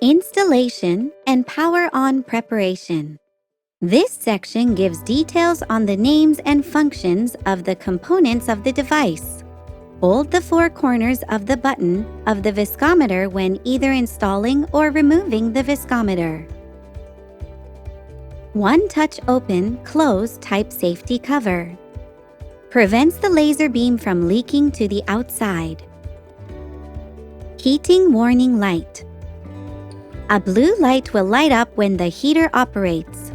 Installation and power on preparation. This section gives details on the names and functions of the components of the device. Hold the four corners of the button of the viscometer when either installing or removing the viscometer. One-touch open-close type safety cover. Prevents the laser beam from leaking to the outside. Heating warning light. A blue light will light up when the heater operates.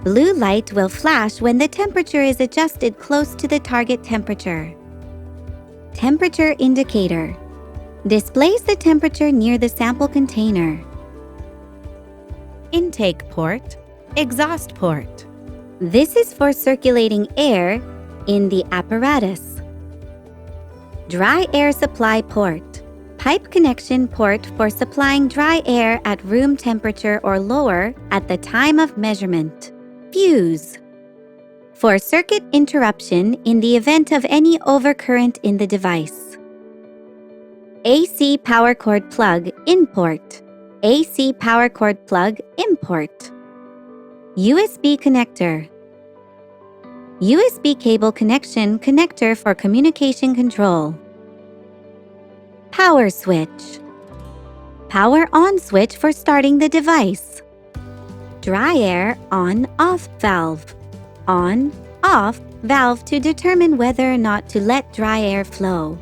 Blue light will flash when the temperature is adjusted close to the target temperature. Temperature indicator. Displays the temperature near the sample container. Intake port, exhaust port. This is for circulating air in the apparatus. Dry air supply port. Pipe connection port for supplying dry air at room temperature or lower at the time of measurement. Fuse. For circuit interruption in the event of any overcurrent in the device. AC power cord plug import. AC power cord plug import. USB connector. USB cable connection connector for communication control. Power switch. Power on switch for starting the device. Dry air on-off valve. On-off valve to determine whether or not to let dry air flow.